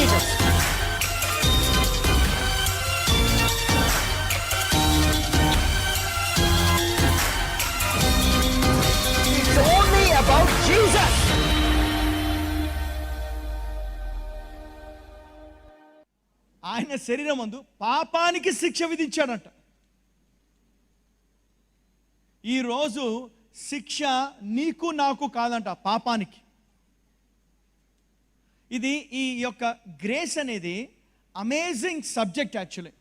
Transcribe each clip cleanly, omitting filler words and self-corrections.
Jesus. It's only about Jesus. ఆయన శరీరమందు పాపానికి శిక్ష విధించాడంట. ఈరోజు శిక్ష నీకు నాకు కాదంట, పాపానికి. ఇది ఈ యొక్క గ్రేస్ అనేది అమేజింగ్ సబ్జెక్ట్ యాక్చువల్లీ.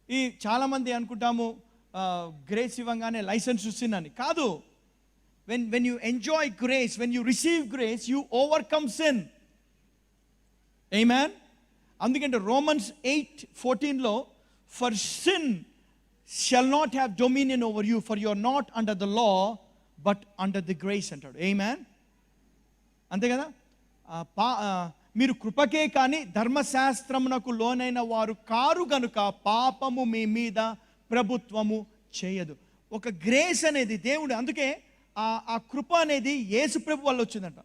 ఈ చాలామంది అనుకుంటాము గ్రేస్ ఇవ్వగానే లైసెన్స్ వస్తుందని. కాదు. when you enjoy grace, when you receive grace, you overcome sin. Amen. అందుకంటే రోమన్స్ 8:14లో for sin shall not have dominion over you, for you are not under the law but under the grace అంటాడు. ఆమేన్. అంతే కదా. మీరు కృపకే కానీ ధర్మశాస్త్రమునకు లోనైన వారు కారు గనుక పాపము మీ మీద ప్రభుత్వము చేయదు. ఒక గ్రేస్ అనేది దేవుడు, అందుకే ఆ కృప అనేది యేసు ప్రభు వల్ల వచ్చిందంట.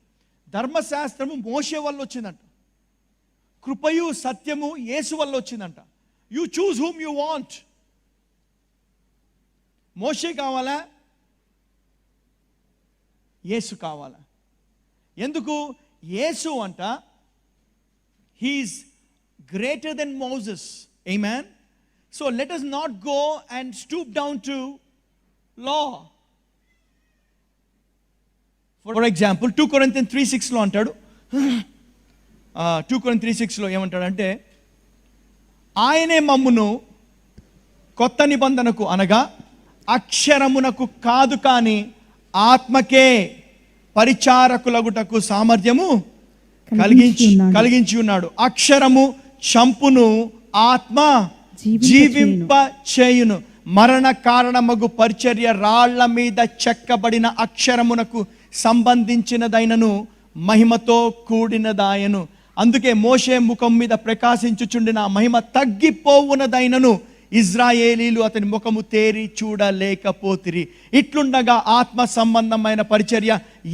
ధర్మశాస్త్రము మోషే వల్ల వచ్చిందంట. కృపయు సత్యము యేసు వల్ల వచ్చిందంట. You choose whom you want. మోషే కావాలా, యేసు కావాలా? ఎందుకు? యేసు అంట హీఈస్ గ్రేటర్ దెన్ మోసెస్. ఆమేన్. So let us not go and stoop down to law. For example 2 Corinthians 3:6లో అంటాడు, 2 Corinthians 3:6లో ఏమంటాడంటే, ఆయనే మమ్మును కొత్త నిబంధనకు అనగా అక్షరమునకు కాదు కానీ ఆత్మకే పరిచారకులగుటకు సామర్థ్యము కలిగించి ఉన్నాడు. అక్షరము చంపును, ఆత్మ జీవింప చేయును. మరణ కారణమగు పరిచర్య రాళ్ల మీద చెక్కబడిన అక్షరమునకు సంబంధించినదైనను మహిమతో కూడినదాయను. అందుకే మోషే ముఖం మీద ప్రకాశించుచుండిన మహిమ తగ్గిపోవునదైనను ఇజ్రాయేలీలు అతని ముఖము తేరి చూడలేకపోతిరి. ఇట్లుండగా ఆత్మ సంబంధమైన పరిచర్య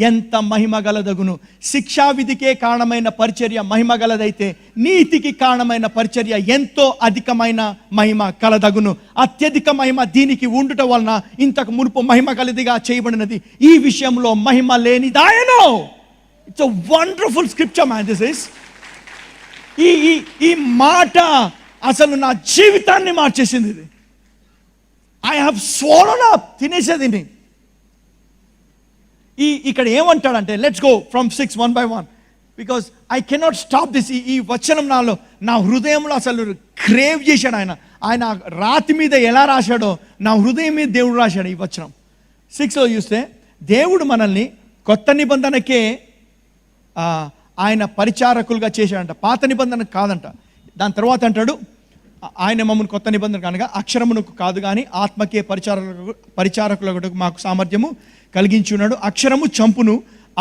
ఎంత మహిమ గలదగును. శిక్షావిధికే కారణమైన పరిచర్య మహిమ గలదైతే నీతికి కారణమైన పరిచర్య ఎంతో అధికమైన మహిమ కలదగును. అత్యధిక మహిమ దీనికి ఉండుట వలన ఇంతకు మునుపు మహిమ గలదిగా చేయబడినది ఈ విషయంలో మహిమ లేనిదాయను. It's a wonderful scripture man. This is ఈ మాట అసలు నా జీవితాన్ని మార్చేసింది. ఇది ఐ హ్యావ్ స్వోరన్ అప్, తినేసేది. ఇక్కడ ఏమంటాడంటే, let's go from 6 1 by 1 because I cannot stop this. ఈ వచనం నా హృదయంలో అసలు క్రేవ్ చేశాడు ఆయన. ఆయన రాతి మీద ఎలా రాశాడో నా హృదయం మీద దేవుడు రాశాడు ఈ వచనం. 6లో చూస్తే దేవుడు మనల్ని కొత్త నిబంధనకే ఆయన పరిచారకులుగా చేశాడంట, పాత నిబంధన కాదంట. దాని తర్వాత అంటాడు, ఆయన మమ్మల్ని కొత్త నిబంధన కనుక అక్షరమునకు కాదు కానీ ఆత్మకే పరిచారకులకు మాకు సామర్థ్యము కలిగించి ఉన్నాడు. అక్షరము చంపును,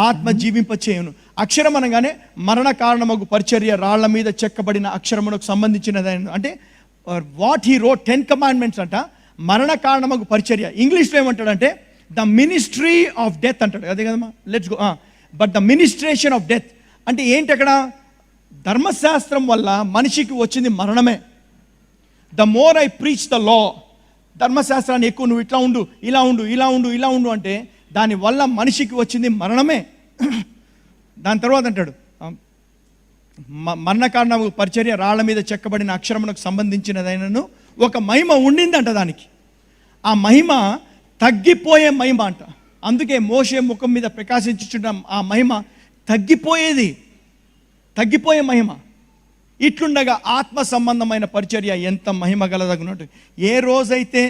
ఆత్మ జీవింపచేయును. అక్షరం అనగానే మరణ కారణమగు పరిచర్య రాళ్ల మీద చెక్కబడిన అక్షరమునకు సంబంధించినది. అంటే వాట్ హీ రోట్ 10 commandments అంట మరణ కారణమగు పరిచర్య. ఇంగ్లీష్లో ఏమంటాడంటే ద మినిస్ట్రీ ఆఫ్ డెత్ అంటాడు. అదే కదమ్మా. Let's go. But the ministration of death అంటే ఏంటి? అక్కడ ధర్మశాస్త్రం వల్ల మనిషికి వచ్చింది మరణమే. The more I preach the law, ధర్మశాస్త్రాన్ని ఎక్కువ నువ్వు ఇట్లా ఉండు, ఇలా ఉండు, ఇలా ఉండు, ఇలా ఉండు అంటే దానివల్ల మనిషికి వచ్చింది మరణమే. దాని తర్వాత అంటాడు మరణ కారణము పరిచర్య రాళ్ల మీద చెక్కబడిన అక్షరమునకు సంబంధించినదైనను ఒక మహిమ ఉండిందంట దానికి. ఆ మహిమ తగ్గిపోయే మహిమ అంట. అందుకే మోషే ముఖం మీద ప్రకాశించుచున్న ఆ మహిమ తగ్గిపోయే మహిమ. ఇట్లుండగా ఆత్మ సంబంధమైన పరిచర్య ఎంత మహిమ గలదగునట్టు. ఏ రోజైతే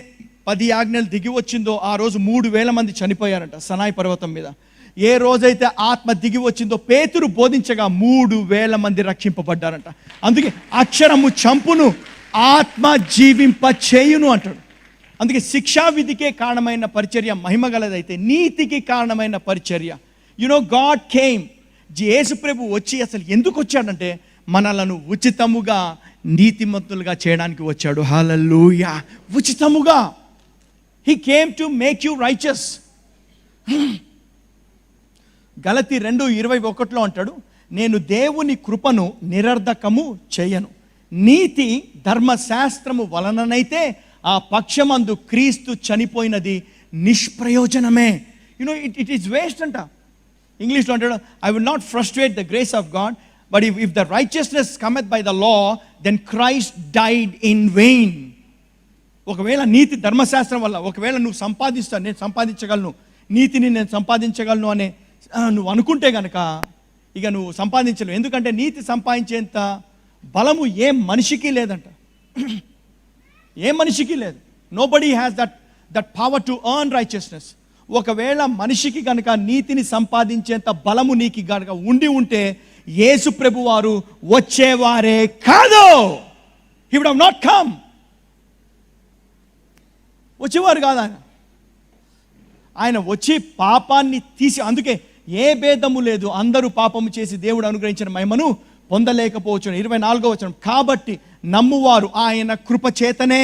10 ఆజ్ఞలు దిగి వచ్చిందో ఆ రోజు 3,000 మంది చనిపోయారంట సనాయి పర్వతం మీద. ఏ రోజైతే ఆత్మ దిగి వచ్చిందో పేతురు బోధించగా 3,000 మంది రక్షింపబడ్డారంట. అందుకే అక్షరము చంపును, ఆత్మ జీవింప చేయును అంటాడు. అందుకే శిక్షావిధికే కారణమైన పరిచర్య మహిమ గలదైతే నీతికి కారణమైన పరిచర్య, గాడ్ కేమ్, యేసు ప్రభు వచ్చి అసలు ఎందుకు వచ్చాడంటే మనలను ఉచితముగా నీతిమంతులుగా చేయడానికి వచ్చాడు. హల్లెలూయా. ఉచితముగా. He came to make you righteous. గలతీ 2:21 అంటాడు, నేను దేవుని కృపను నిరర్ధకము చేయను. నీతి ధర్మశాస్త్రము వలననైతే ఆ పక్షమందు క్రీస్తు చనిపోయినది నిష్ప్రయోజనమే. ఇట్ ఈస్ వేస్ట్ అంట. ఇంగ్లీష్లో అంటాడు, I will not frustrate the grace of God, but if the righteousness cometh by the law, then Christ died in vain. ఒకవేళ నీతి ధర్మశాస్త్రం వల్ల ఒకవేళ నువ్వు సంపాదిస్తావు, నేను సంపాదించగలను, నీతిని నేను సంపాదించగలను అనే నువ్వు అనుకుంటే కనుక ఇక నువ్వు సంపాదించలేవు. ఎందుకంటే నీతి సంపాదించేంత బలము ఏ మనిషికి లేదంట. ఏ మనిషికి లేదు. Nobody has that power to earn righteousness. ఒకవేళ మనిషికి కనుక నీతిని సంపాదించేంత బలము నీకు కనుక ఉంటే యేసు ప్రభు వారు వచ్చేవారే కాదు. He would have not come. వచ్చేవారు కాదు ఆయన వచ్చి పాపాన్ని తీసి, అందుకే ఏ భేదము లేదు, అందరూ పాపము చేసి దేవుడు అనుగ్రహించిన మహిమను పొందలేకపోవచ్చు. 24వ వచనం, కాబట్టి నమ్మువారు ఆయన కృప చేతనే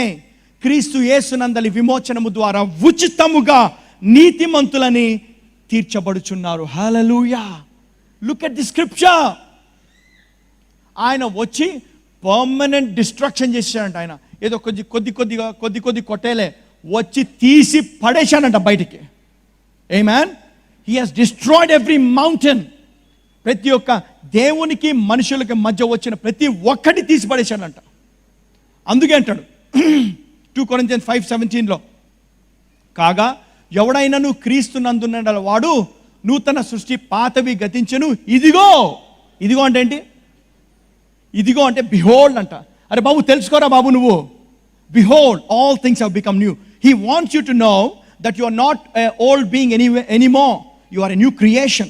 క్రీస్తు యేసునందలి విమోచనము ద్వారా ఉచితముగా నీతిమంతులని తీర్చబడుచున్నారు. హల్లెలూయా. Look at the scripture. ఆయన వచ్చి పర్మనెంట్ డిస్ట్రక్షన్ చేశాడంట. ఆయన ఏదో కొద్ది కొట్టేలే, వచ్చి తీసి పడేశాడంట బయటికి. ఆమేన్. He has destroyed every mountain. ప్రతి ఒక్క దేవునికి మనుషులకి మధ్య వచ్చిన ప్రతి ఒక్కటి తీసి పడేశాడంట. అందుకే అంటాడు 2 Corinthians 5:17లో, కాగా ఎవడైనను క్రీస్తునందున్న వాడు నూతన సృష్టి, పాతవి గతించెను, ఇదిగో అంటే ఏంటి? ఇదిగో అంటే బిహోల్డ్ అంట. అరే బాబు తెలుసుకోరా బాబు నువ్వు, behold all things have become new. He wants you to know that you are not an old being anymore. You are a new creation.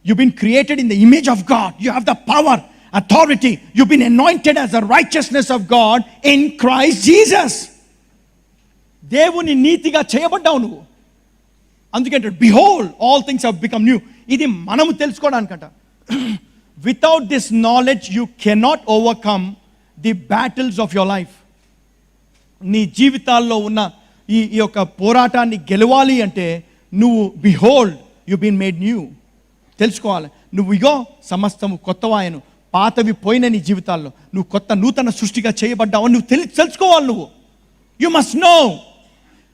You've been created in the image of God. You have the power, authority. You've been anointed as the righteousness of God in Christ Jesus. దేవుని నీతిగా చేయబడ్డావు నువ్వు. అందుకే behold all things have become new. ఇది మనము తెలుసుకోవడానికంట. Without this knowledge you cannot overcome the battles of your life. నీ జీవితాల్లో ఉన్న ఈ యొక్క పోరాటాన్ని గెలవాలి అంటే నువ్వు behold you been made new తెలుసుకోవాలి. నువ్వు ఇగో సమస్తము కొత్తవాయను, పాతవి పోయిన నీ జీవితాల్లో నువ్వు నూతన సృష్టిగా చేయబడ్డావని నువ్వు తెలుసుకోవాలి. నువ్వు యు మస్ట్ నో.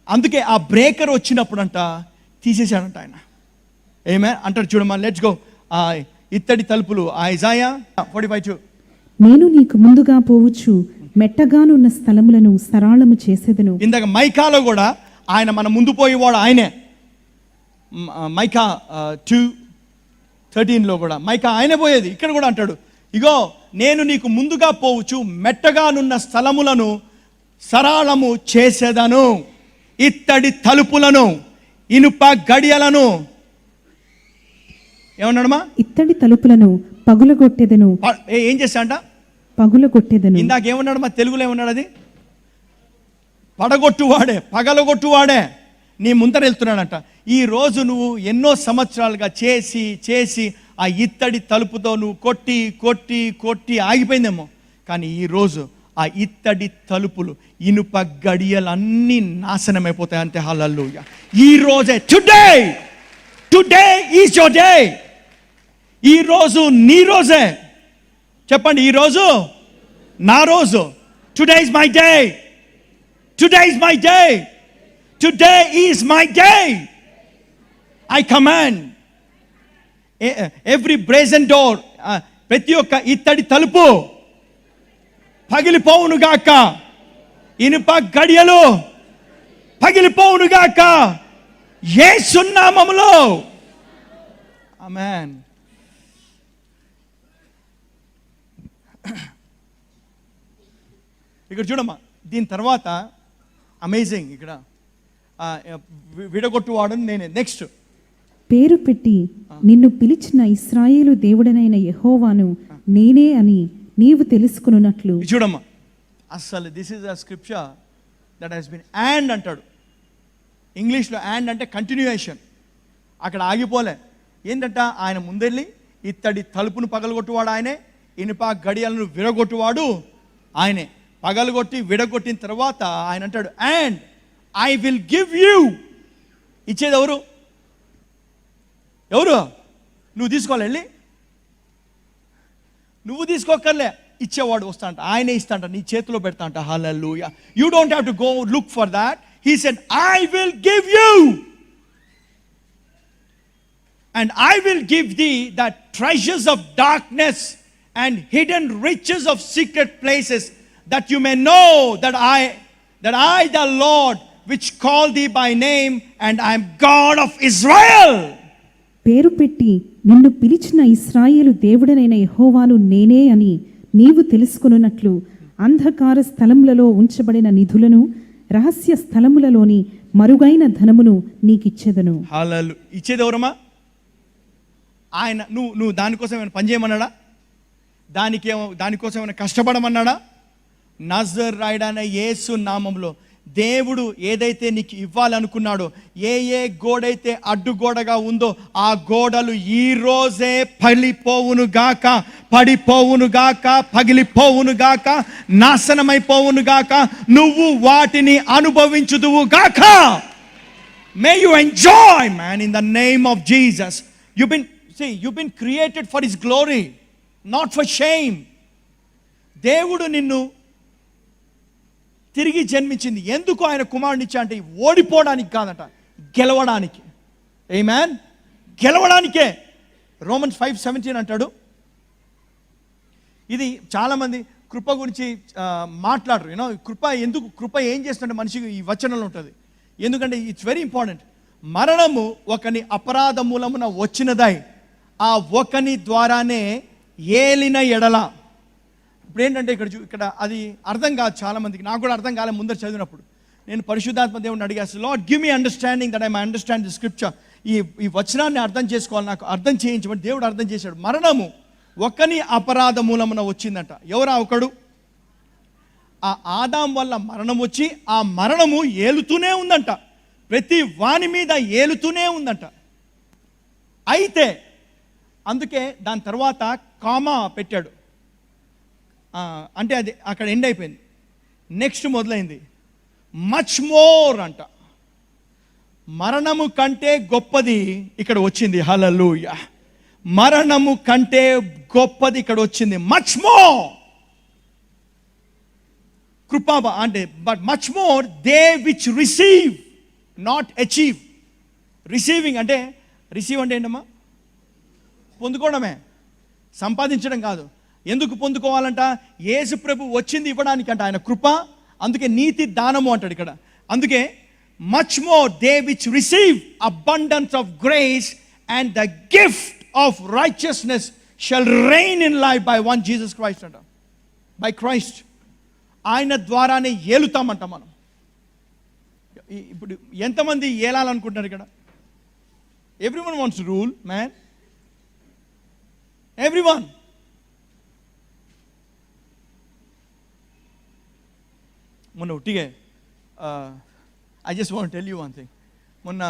అందుకే ఆ బ్రేకర్ వచ్చినప్పుడు అంట తీసేశాడంట ఆయన. ఏమే అంటాడు చూడమ్మా, లెట్స్ గో. ఇత్తడి తలుపులు, ఐజాయా 45. నేను నీకు ముందుగా పోవచ్చు, మెట్టగానున్న స్థలములను సరళము చేసేదను. ఇందాక మైకాలో కూడా ఆయన మన ముందు పోయేవాడు ఆయనే. మైకా 2:13లో కూడా మైకా ఆయనే పోయేది. ఇక్కడ కూడా అంటాడు, ఇగో నేను నీకు ముందుగా పోవచ్చు, మెట్టగానున్న స్థలములను సరళము చేసేదను, ఇత్తడి తలుపులను, ఇనుప గడియలను. ఏమన్నాడమ్మా? ఇత్తడి తలుపులను పగులగొట్టేదను. ఏం చేశాడంట? పగులగొట్టేదను. ఇందాకేమన్నాడు మా తెలుగులో ఏమన్నాడు? అది పడగొట్టువాడే, పగలగొట్టువాడే నీ ముందర వెళ్తున్నాడంట. ఈ రోజు నువ్వు ఎన్నో సంవత్సరాలుగా చేసి ఆ ఇత్తడి తలుపుతో నువ్వు కొట్టి ఆగిపోయిందేమో. కానీ ఈరోజు ఆ ఇత్తడి తలుపులు, ఇనుప గడియలన్నీ నాశనం అయిపోతాయి అంతే. హల్లెలూయా. ఈ రోజే, టుడే ఈజ్ యువర్ డే. ఈ రోజు నీ రోజే. చెప్పండి, ఈ రోజు నా రోజు. Today is my day. Today is my day. Today is my day. I command every brazen door, ప్రతి ఒక్క ఇత్తడి తలుపు పగిలిపోవునుగాక, ఇనుప గడియలు పగిలిపోవునుగాక యేసు నామములో. ఆమేన్. ఇక్కడ చూడమ్మా, దీని తర్వాత అమేజింగ్. ఇక్కడ విడగొట్టువాడు నేనే. నెక్స్ట్, పేరు పెట్టి నిన్ను పిలిచిన ఇశ్రాయేలు దేవుడనైన యెహోవాను నేనే అని నీవు తెలుసుకున్నట్లు. చూడమ్మా, అసలు this is a scripture that has been and అంటాడు. ఇంగ్లీష్లో అండ్ అంటే కంటిన్యూయేషన్. అక్కడ ఆగిపోలే. ఏంటంట, ఆయన ముందెళ్ళి ఇత్తడి తలుపును పగలగొట్టువాడు ఆయనే, ఇనుప గడియలను విడగొట్టువాడు ఆయనే. పగలగొట్టి విడగొట్టిన తర్వాత ఆయన అంటాడు, and I will give you. ఇచ్చేది ఎవరు? నువ్వు తీసుకోవాలి వెళ్ళి. నువ్వు తీసుకోకర్లే, ఇచ్చేవాడు వస్తా అంట, ఆయనే ఇస్తా అంట, నీ చేతిలో పెడతా అంట. హల్లెలూయా. You don't have to go look for that. He said I will give you and I will give thee the treasures of darkness and hidden riches of secret places, that you may know that I the Lord which call thee by name, and I am God of Israel. పేరు పెట్టి నిన్ను పిలిచిన ఇశ్రాయేలు దేవుడనైన యెహోవాను నేనే అని నీవు తెలుసుకొనున్నట్లు అంధకార స్థలములలో ఉంచబడిన నిధులను రహస్య స్థలములలోని మరుగైన ధనమును నీకిచ్చెదను. హల్లెలూయా. ఇచ్చేది ఎవరమ్మా? ఆయన. నువ్వు దానికోసం ఏమైనా పని చేయమన్నాడా? దానికోసం ఏమైనా కష్టపడమన్నాడా? నజరేయుడైన యేసు నామములో దేవుడు ఏదైతే నీకు ఇవ్వాలనుకున్నాడో, ఏ గోడైతే అడ్డుగోడగా ఉందో ఆ గోడలు ఈ రోజే పగిలిపోవును గాక, పడిపోవును గాక, పగిలిపోవును గాక, నాశనమైపోవును గాక. నువ్వు వాటిని అనుభవించుదువు గాక. May you enjoy, man, in the name of Jesus. You've been created for His glory, not for shame. దేవుడు నిన్ను తిరిగి జన్మించింది ఎందుకు? ఆయన కుమారుని ఇచ్చా అంటే ఓడిపోవడానికి కాదట, గెలవడానికి. ఆమేన్. గెలవడానికే. రోమన్స్ 5:17 అంటాడు. ఇది చాలామంది కృప గురించి మాట్లాడరు. యూనో కృప ఏం చేస్తుంటే మనిషికి ఈ వచనంలో ఉంటుంది. ఎందుకంటే ఇట్స్ వెరీ ఇంపార్టెంట్. మరణము ఒకని అపరాధ మూలమున వచ్చినదై ఆ ఒకని ద్వారానే ఏలిన ఎడల. ఇప్పుడు ఏంటంటే ఇక్కడ అది అర్థం కాదు చాలామందికి, నాకు కూడా అర్థం కాలే ముందర చదివినప్పుడు. నేను పరిశుద్ధాత్మ దేవుడిని అడిగాను, lord give me understanding that I may understand the scripture. ఈ వచనాన్ని అర్థం చేసుకోవాలి, నాకు అర్థం చేయించమని దేవుడు అర్థం చేశాడు. మరణము ఒకని అపరాధ మూలమున వచ్చిందంట. ఎవరా ఒకడు? ఆ ఆదాం వల్ల మరణం వచ్చి ఆ మరణము ఏలుతూనే ఉందంట, ప్రతి వాని మీద ఏలుతూనే ఉందంట. అయితే అందుకే దాని తర్వాత కామా పెట్టాడు. అంటే అది అక్కడ ఎండ్ అయిపోయింది. నెక్స్ట్ మొదలైంది మచ్ మోర్ అంట. మరణము కంటే గొప్పది ఇక్కడ వచ్చింది. హల్లెలూయా. మరణము కంటే గొప్పది ఇక్కడ వచ్చింది. మచ్ మోర్ కృపా అంటే, but much more they which receive, not achieve. Receiving అంటే, రిసీవ్ అంటే ఏంటమ్మా? పొందుకోవడమే, సంపాదించడం కాదు. ఎందుకు పొందుకోవాలంట? యేసు ప్రభు వచ్చింది ఇవ్వడానికి అంట, ఆయన కృప. అందుకే నీతి దానము అంటాడు ఇక్కడ. అందుకే much more they which receive abundance of grace and the gift of righteousness shall reign in life by one Jesus Christ అంట. By Christ. ఆయన ద్వారానే ఏలుతామంట మనం. ఇప్పుడు ఎంతమంది ఏలాలనుకుంటున్నారు ఇక్కడ? Everyone wants to rule, man. Everyone. మొన్న ఉట్టిగే I just want tell you one thing. మొన్న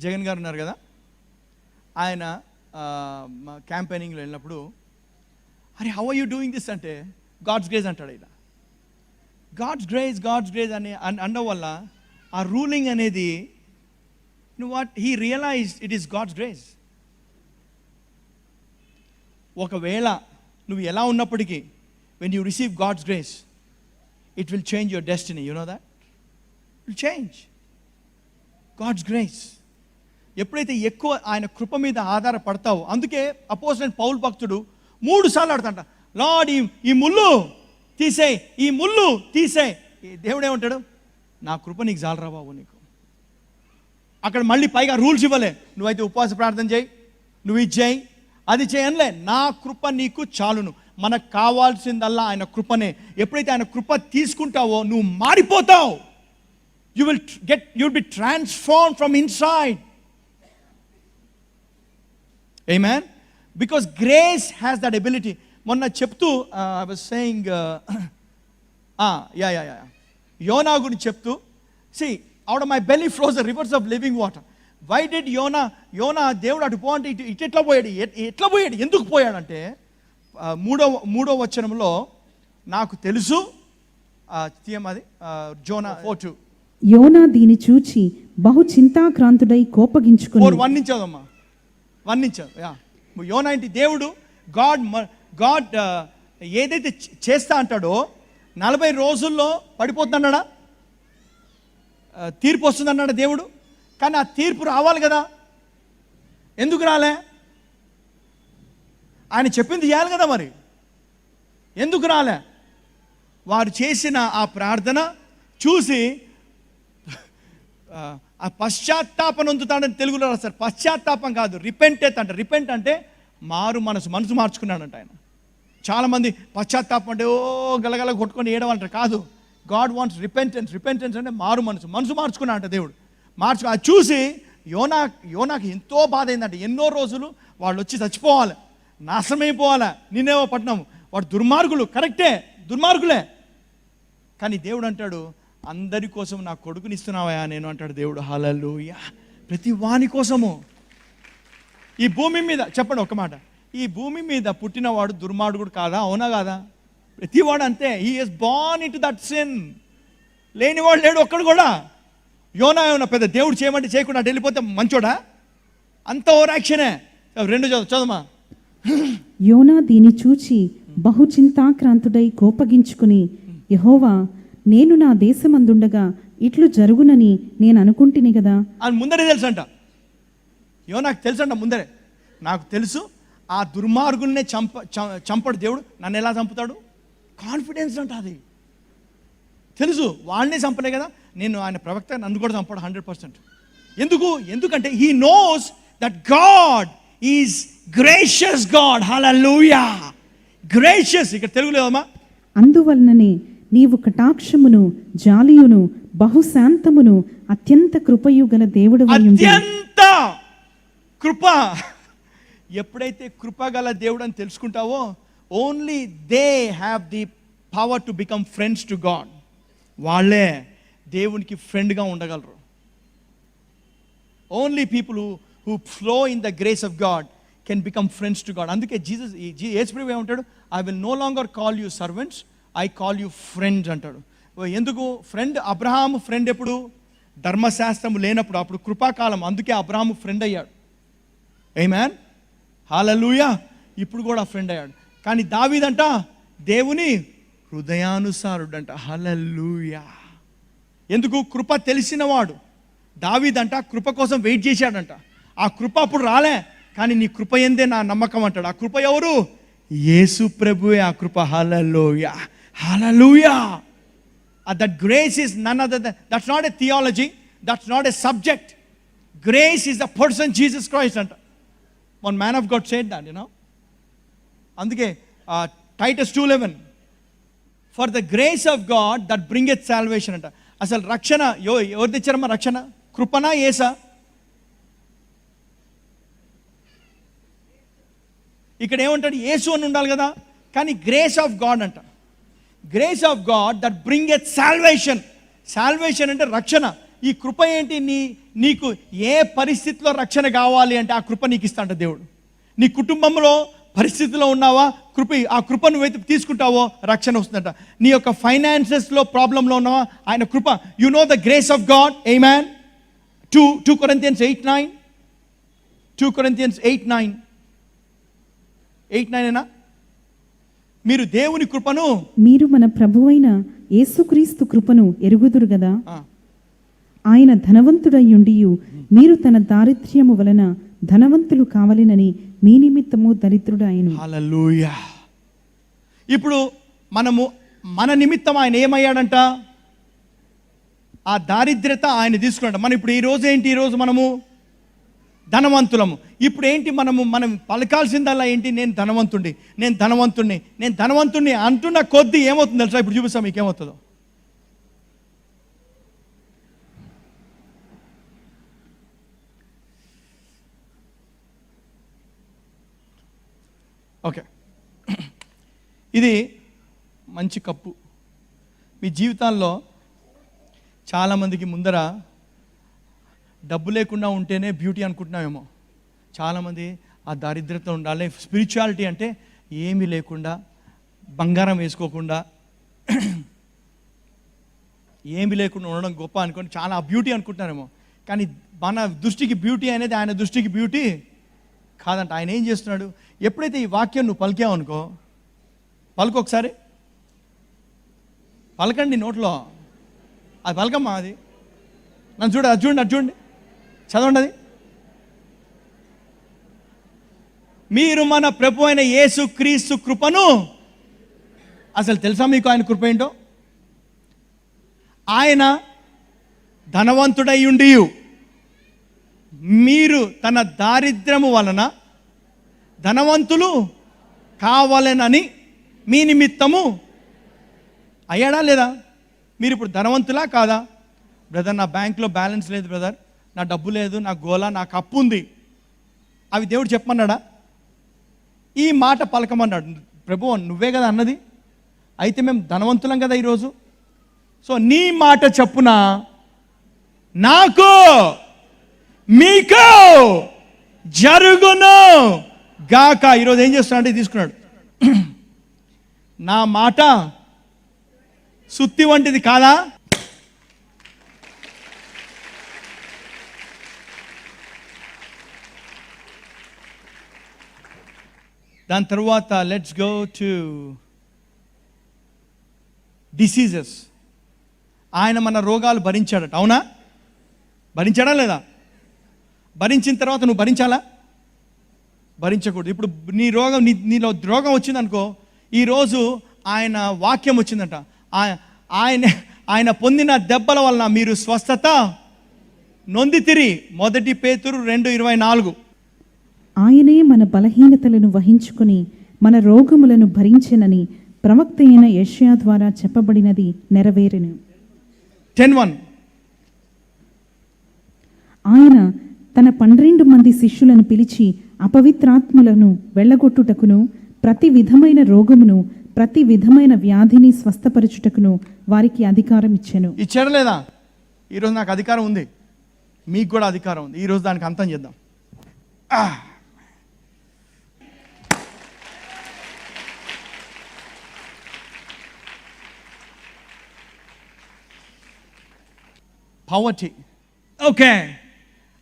జగన్ గారు ఉన్నారు కదా, ఆయన క్యాంపెయినింగ్లో వెళ్ళినప్పుడు, అరే how are you doing this అంటే గాడ్స్ గ్రేస్ అంటాడు. ఇలా గాడ్స్ గ్రేస్ అని అనడం వల్ల ఆ రూలింగ్ అనేది, నువ్వు what he realize it is God's grace. ఒకవేళ నువ్వు ఎలా ఉన్నప్పటికీ, when you receive God's grace, it will change your destiny. You know that? It will change. God's grace. ఎప్పుడైతే ఎక్కువ ఆయన కృప మీద ఆధారపడతావో, అందుకే అపోస్తలుడైన పౌలు భక్తుడు 3 సార్లు అడతాడంట, లార్డ్ ఈ ముళ్ళు తీసేయ్, ఈ ముళ్ళు తీసేయ్. దేవుడు ఏమంటాడు? నా కృప నీకు చాలరా బాబు. నీకు అక్కడ మళ్ళీ పైగా రూల్స్ ఇవ్వలే, నువ్వైతే ఉపవాస ప్రార్థన చేయి, నువ్వు ఇది చేయి, అది చేయనులే, నా కృప నీకు చాలును. మనకు కావాల్సిందల్లా ఆయన కృపనే. ఎప్పుడైతే ఆయన కృప తీసుకుంటావో నువ్వు మారిపోతావు. You will be transformed from inside. ఆమేన్. Because grace has that ability. మొన్న చెప్తూ ఐ వాజ్ సేయింగ్, యోనా గురించి చెప్తూ, see out of my belly flows the rivers of living water. Why did యోనా దేవుడు అటు పో అంటే ఇటు ఎట్లా పోయాడు? ఎందుకు పోయాడంటే, మూడో వచనంలో నాకు తెలుసు, అది జోనా 4:2. యోనా దీని చూచి బహు చింతాక్రాంతుడై కోపగించుకొని. 1 నుంచి చదవమ్మా. 1 నుంచి యోనా ఏంటి, దేవుడు గాడ్ ఏదైతే చేస్తా అంటాడో 40 రోజుల్లో పడిపోతున్నాడా, తీర్పు వస్తుందన్నాడు దేవుడు. కానీ ఆ తీర్పు రావాలి కదా, ఎందుకు రాలే? ఆయన చెప్పింది చేయాలి కదా, మరి ఎందుకు రాలే? వారు చేసిన ఆ ప్రార్థన చూసి ఆ పశ్చాత్తాపం నొందుతాడని తెలుగులో రాస్తారు. పశ్చాత్తాపం కాదు, రిపెంటెత్ అంట. రిపెంట్ అంటే మారు మనసు మార్చుకున్నాడంట ఆయన. చాలామంది పశ్చాత్తాపం అంటే ఓ గలగల కొట్టుకొని ఏడవ అంటారు. కాదు, గాడ్ వాంట్స్ రిపెంటెన్స్. రిపెంటెన్స్ అంటే మారు మనసు మార్చుకున్నాడంట దేవుడు. అది చూసి యోనాకి ఎంతో బాధ అయిందంట. ఎన్నో రోజులు వాళ్ళు వచ్చి చచ్చిపోవాలి, నాశనమైపోవాలి. నినేవే పట్టణం, వాడు దుర్మార్గులు, కరెక్టే, దుర్మార్గులే. కానీ దేవుడు అంటాడు, అందరి కోసం నా కొడుకుని ఇస్తున్నావా నేను అంటాడు దేవుడు. హల్లెలూయా. ప్రతి వాని కోసము ఈ భూమి మీద, చెప్పండి ఒక మాట, ఈ భూమి మీద పుట్టినవాడు దుర్మార్గుడు కాదా? అవునా కాదా? ప్రతివాడు అంతే. He is Born into that sin. లేనివాడు లేడు ఒక్కడు కూడా. యోనా ఏమన్నా పెద్ద దేవుడు చేయమంటే చేయకుండా అటు వెళ్ళిపోతే మంచోడా? అంత ఓవర్ యాక్షనే. 2 చదవమా. యోనా దీని చూచి బహు చింతాక్రాంతుడై కోపగించుకుని, యెహోవా, నేను నా దేశమందుండగా ఇట్లు జరుగునని నేను అనుకుంటుని కదా. అని ముందరే తెలుసంట. యోనాకు తెలుసంట ముందరే, నాకు తెలుసు ఆ దుర్మార్గుల్నే చంపడు దేవుడు, నన్ను ఎలా చంపుతాడు? కాన్ఫిడెన్స్ అంట. అది తెలుసు, వాళ్ళనే చంపలే కదా, నేను ఆయన ప్రవక్త, నన్ను కూడా చంపాడు 100%. ఎందుకంటే he knows that God is gracious God. Hallelujah. Gracious ఇక్కడ తెలుగులో ఏమా? అందువలననే నీవు కటాక్షమును జాలియును బహుశాంతమును అత్యంత కృపయు గల దేవుడు. అత్యంత కృప. ఎప్పుడైతే కృప గల దేవుడు అని తెలుసుకుంటావో, only they have the power to become friends to God. వాళ్ళే దేవునికి ఫ్రెండ్గా ఉండగలరు. Only people who flow in the grace of God can become friends to God. అందుకే యేసు ప్రభువు ఏమంటాడు? I will no longer call you servants, I call you friends అంటాడు. ఎందుకు friend? Abraham friend ఎప్పుడు? ధర్మశాస్త్రం లేనప్పుడు, అప్పుడు కృపాకాలం. అందుకే అబ్రహాము ఫ్రెండ్ అయ్యాడు. ఆమేన్, హల్లెలూయా. ఇప్పుడు కూడా ఫ్రెండ్ అయ్యాడు. కానీ దావీదంట దేవుని హృదయానుసారుడంట. హల్లెలూయా. ఎందుకు? కృప తెలిసినవాడు. దావీదంట కృప కోసం వెయిట్ చేశాడంట. ఆ కృప అప్పుడు రాలే, కానీ నీ కృప ఎందే నా నమ్మకం అంటాడు. ఆ కృప ఎవరు? యేసు ప్రభువే ఆ కృప. హల్లెలూయా, హల్లెలూయా. That grace is none other than, that's not a theology, that's not a subject. Grace is the person Jesus Christ anta. One man of God said that, అందుకే Titus 2:11, for the grace of God that bringeth salvation అంట. అసలు రక్షణ ఎవరు తెచ్చారమ్మా? రక్షణ కృపనా యేసా? ఇక్కడ ఏమంటాడు? యేసు అని ఉండాలి కదా, కానీ గ్రేస్ ఆఫ్ గాడ్ అంట. Grace of God that bringeth salvation. Salvation అంటే రక్షణ. ఈ కృప ఏంటి? నీకు ఏ పరిస్థితిలో రక్షణ కావాలి అంటే ఆ కృప నీకు ఇస్తాంట దేవుడు. నీ కుటుంబంలో పరిస్థితిలో ఉన్నావా, ఆ కృప నువ్వైతే తీసుకుంటావో రక్షణ వస్తుందంట. నీ యొక్క ఫైనాన్సెస్లో ప్రాబ్లంలో ఉన్నావా, ఆయన కృప. You know the grace of God. ఆమేన్. 2 Corinthians 8:9. 2 Corinthians 8:9 ఏనా? మీరు దేవుని కృపను, మీరు మన ప్రభువైన యేసుక్రీస్తు కృపను ఎరుగుదురు గదా. ఆయన ధనవంతుడయ్యుండియు మీరు తన దారిద్ర్యము వలన ధనవంతులు కావాలినని మీ నిమిత్తము దరిద్రుడాయను. హల్లెలూయా. ఇప్పుడు మన నిమిత్తం ఆయన ఏమయ్యాడంట? ఆ దారిద్ర్యత ఆయన తీసుకున్నాడు. మనం ఇప్పుడు ఈరోజు ఏంటి? ఈరోజు మనము ధనవంతులము. ఇప్పుడు ఏంటి? మనం పలకాల్సిందల్లా ఏంటి? నేను ధనవంతుణ్ణి అంటున్న కొద్దీ ఏమవుతుంది తెలుసా? ఇప్పుడు చూపిస్తాం మీకు ఏమవుతుందో. ఓకే, ఇది మంచి కప్పు. మీ జీవితాల్లో చాలామందికి ముందర డబ్బు లేకుండా ఉంటేనే బ్యూటీ అనుకుంటున్నామేమో. చాలామంది ఆ దారిద్ర్యత ఉండాలి. స్పిరిచువాలిటీ అంటే ఏమీ లేకుండా, బంగారం వేసుకోకుండా, ఏమి లేకుండా ఉండడం గొప్ప అనుకోండి, చాలా బ్యూటీ అనుకుంటున్నారేమో. కానీ మన దృష్టికి బ్యూటీ అనేది ఆయన దృష్టికి బ్యూటీ కాదంట. ఆయన ఏం చేస్తున్నాడు, ఎప్పుడైతే ఈ వాక్యం నువ్వు పలికావు అనుకో, పలుకు ఒకసారి, పలకండి నోట్లో, అది పలకమ్మా, అది నన్ను చూడండి, అది చూడండి, అది చూడండి, చదవండి అది. మీరు మన ప్రభు అయిన యేసు క్రీస్తు కృపను, అసలు తెలుసా మీకు ఆయన కృప ఏంటో? ఆయన ధనవంతుడై ఉండి మీరు తన దారిద్ర్యము వలన ధనవంతులు కావాలనని మీ నిమిత్తము అయ్యాడా లేదా? మీరు ఇప్పుడు ధనవంతులా కాదా? బ్రదర్, నా బ్యాంక్లో బ్యాలెన్స్ లేదు బ్రదర్, నా డబ్బు లేదు, నా గోల, నాకు అప్పు ఉంది, అవి దేవుడు చెప్పమన్నాడా? ఈ మాట పలకమన్నాడు. ప్రభు నువ్వే కదా అన్నది, అయితే మేము ధనవంతులం కదా ఈరోజు. సో నీ మాట చెప్పున నాకు మీకు జరుగును గాక. ఈరోజు ఏం చేస్తున్నాడు, తీసుకున్నాడు. నా మాట సుత్తి వంటిది కాదా? దాని తర్వాత లెట్స్ గో టు డిసీజెస్. ఆయన మన రోగాలు భరించాడట, అవునా? భరించాడా లేదా? భరించిన తర్వాత నువ్వు భరించాలా? భరించకూడదు. ఇప్పుడు నీ రోగం, నీలో రోగం వచ్చిందనుకో, ఈరోజు ఆయన వాక్యం వచ్చిందంట, ఆయన పొందిన దెబ్బల వలన మీరు స్వస్థత నొందితిరి. 1 పేతురు 2:24. ఆయనే మన బలహీనతలను వహించుకుని మన రోగములను భరించెనని ప్రవక్త అయిన యెషయా ద్వారా చెప్పబడినది నెరవేరెను. 10:1. ఆయన తన 12 మంది శిష్యులను పిలిచి అపవిత్రాత్మలను వెళ్ళగొట్టుటకును ప్రతి విధమైన రోగమును ప్రతి విధమైన వ్యాధిని స్వస్థపరచుటకును వారికి అధికారం ఇచ్చెను. ఇచ్చాడు లేదా? ఈరోజు నాకు అధికారం ఉంది, మీకు కూడా అధికారం ఉంది. ఈరోజు దానికి అంతం చేద్దాం. Poverty. Okay,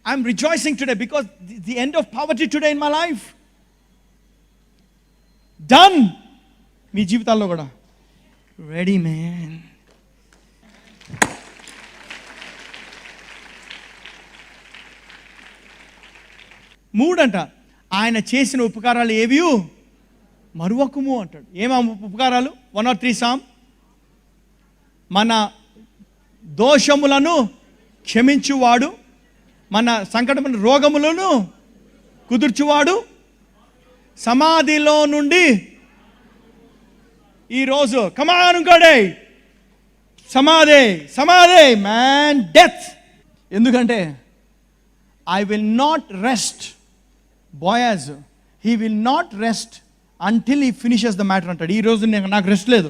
I'm rejoicing today because the end of poverty today in my life. Done. మీ జీవితాల్లో కూడా రెడీ మ్యాన్. మూడంట, ఆయన చేసిన ఉపకారాలు ఏవి మరువకుము అంటాడు. ఏమా ఉపకారాలు? 1 or 3 సామ్. మన దోషములను క్షమించువాడు, మన సంకటమైన రోగములను కుదుర్చువాడు, సమాధిలో నుండి ఈరోజు కమాన్ ఇంకోడే సమాధి మ్యాన్, డెత్. ఎందుకంటే I will not rest boys, he will not rest until he finishes the matter అంటాడు. ఈరోజు నాకు రెస్ట్ లేదు,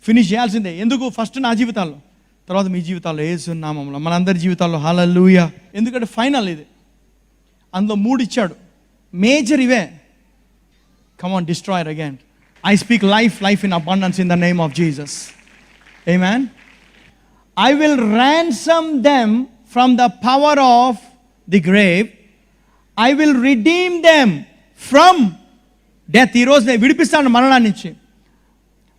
ఫినిష్ చేయాల్సిందే. ఎందుకు? ఫస్ట్ నా జీవితాల్లో, తర్వాత మీ జీవితాల్లో, యేసు నామములో, మనందరి జీవితాల్లో. హల్లెలూయా. ఎందుకంటే ఫైనల్ ఇది. అందులో 3 ఇచ్చాడు, మేజర్ ఇవే. Come on, destroyer again. I speak life in abundance in the name of Jesus. Amen. I will ransom them from the power of the grave. I will redeem them from death. ఈ రోజు నేను విడిపిస్తాను మరణాన్ని నుంచి.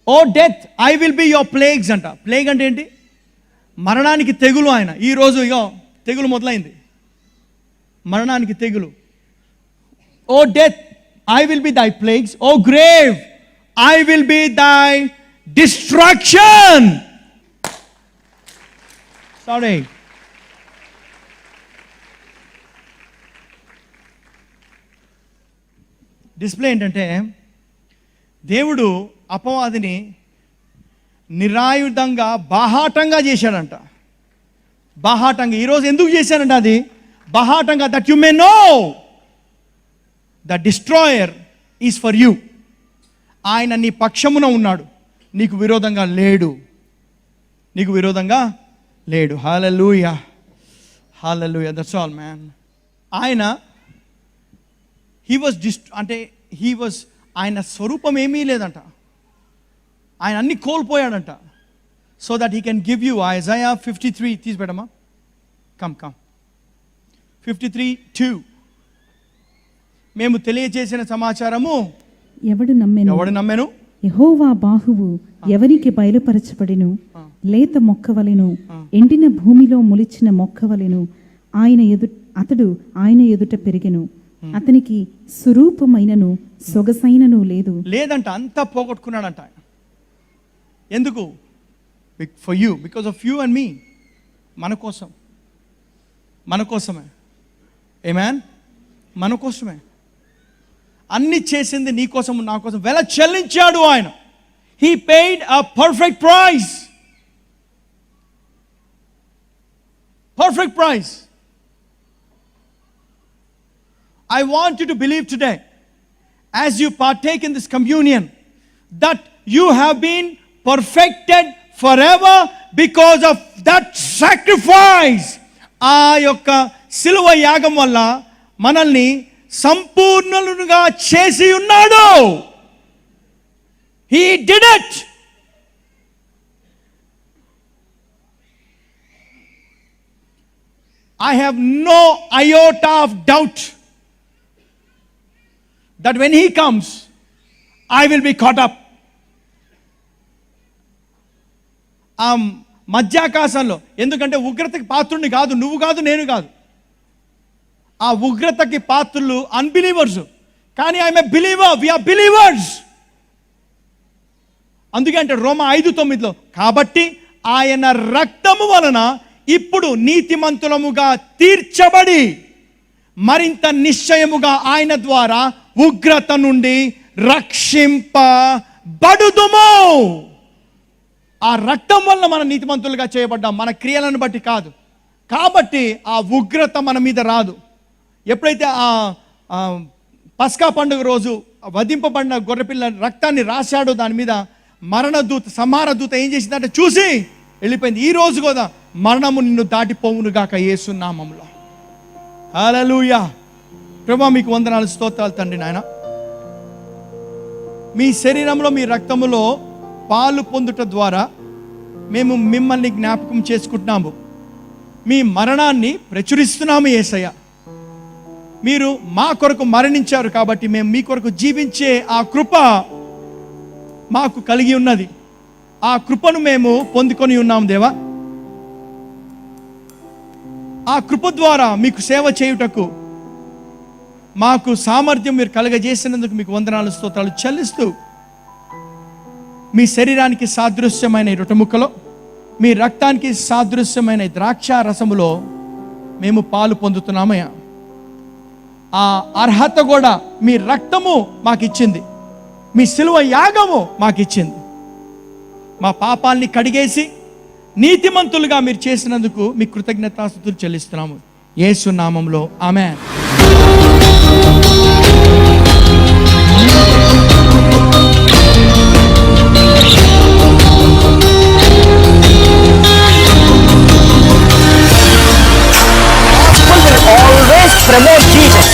O death, I will be your plagues అంట. Plague అంటే ఏంటి? మరణానికి తెగులు ఆయన. ఈరోజు ఇగో తెగులు మొదలైంది, మరణానికి తెగులు. ఓ death, I will be thy plagues. O grave, I will be thy destruction. Sorry. Display ఏంటంటే, దేవుడు అపవాదిని నిరాయుధంగా బాహాటంగా చేశాడంట. బాహాటంగా. ఈరోజు ఎందుకు చేశాడంట అది? బాహాటంగా, that you may know the destroyer is for you. ఆయన నీ పక్షమున ఉన్నాడు, నీకు విరోధంగా లేడు, నీకు విరోధంగా లేడు. హల్లెలూయా, హల్లెలూయా. That's all man. ఆయన ఆయన స్వరూపం ఏమీ లేదంట, ఆయన అన్ని కోల్పోయాడంట. So that he can give you. Isaiah 53 తీసి పెట్టమ్మా. కమ్ 53:2. మేము తెలియజేసిన సమాచారము ఎవడు నమ్మెను యెహోవా బాహువు ఎవరికి బయలుపరచబడిను లేత మొక్కవలెను ఎండిన భూమిలో మొలిచిన మొక్కవలెను అతడు ఆయన ఎదుట పెరిగెను అతనికి స్వరూపమైనను సొగసైనను లేదంట, అంతా పోగొట్టుకున్నాడంట ఆయన. ఎందుకు? For you, because of you and me. మన కోసమే. ఆమేన్. మన కోసమే అన్ని చేసింది, నీ కోసం నా కోసం వెల చెల్లించాడు ఆయన. He paid a perfect price. Perfect price. I want you to believe today, as you partake in this communion, that you have been perfected forever because of that sacrifice. ఆ యొక్క సిలువ యాగం వల్ల మనల్ని సంపూర్ణులుగా చేసి ఉన్నాడు. He did it. I have no iota of doubt that when he comes, I will be caught up. మధ్యాకాశంలో, ఎందుకంటే ఉగ్రతకి పాత్రుడిని కాదు, నువ్వు కాదు, నేను కాదు. ఆ ఉగ్రతకి పాత్రులు అన్బిలీవర్స్, కానీ I'm a believer. We are believers. అందుకే అంటే రోమా 5:9 కాబట్టి ఆయన రక్తము వలన ఇప్పుడు నీతిమంతులముగా తీర్చబడి మరింత నిశ్చయముగా ఆయన ద్వారా ఉగ్రత నుండి రక్షింపబడుదుము. ఆ రక్తం వల్ల మన నీతిమంతులుగా చేయబడ్డాం, మన క్రియలను బట్టి కాదు. కాబట్టి ఆ ఉగ్రత మన మీద రాదు. ఎప్పుడైతే ఆ పస్కా పండుగ రోజు వధింపబడిన గొర్రెపిల్ల రక్తాన్ని రాశాడో దాని మీద, సంహార దూత ఏం చేసిందంటే చూసి వెళ్ళిపోయింది. ఈ రోజు కూడా మరణము నిన్ను దాటిపోవును గాక యేసు నామములో. హల్లెలూయా. ప్రభువా మీకు వందనాలు, స్తోత్రాలు తండ్రి. నాయన, మీ శరీరంలో మీ రక్తములో పాలు పొందుట ద్వారా మేము మిమ్మల్ని జ్ఞాపకం చేసుకుంటున్నాము. మీ మరణాన్ని ప్రచురిస్తున్నాము యేసయ్య. మీరు మా కొరకు మరణించారు కాబట్టి మేము మీ కొరకు జీవించే ఆ కృప మాకు కలిగి ఉన్నది. ఆ కృపను మేము పొందుకొని ఉన్నాము దేవా. ఆ కృప ద్వారా మీకు సేవ చేయుటకు మాకు సామర్థ్యం మీరు కలుగజేసినందుకు మీకు వందనాలు, స్తోత్రాలు చెల్లిస్తూ, మీ శరీరానికి సాదృశ్యమైన రొట్టెముక్కలో, మీ రక్తానికి సాదృశ్యమైన ద్రాక్ష రసములో మేము పాలు పొందుతున్నామయ్యా. ఆ అర్హత కూడా మీ రక్తము మాకు ఇచ్చింది, మీ సిలువ యాగము మాకు ఇచ్చింది. మా పాపాల్ని కడిగేసి నీతిమంతులుగా మీరు చేసినందుకు మీ కృతజ్ఞతాస్తుతులు చెల్లిస్తున్నాము యేసు నామములో. ఆమేన్. Gospel will always promote Jesus.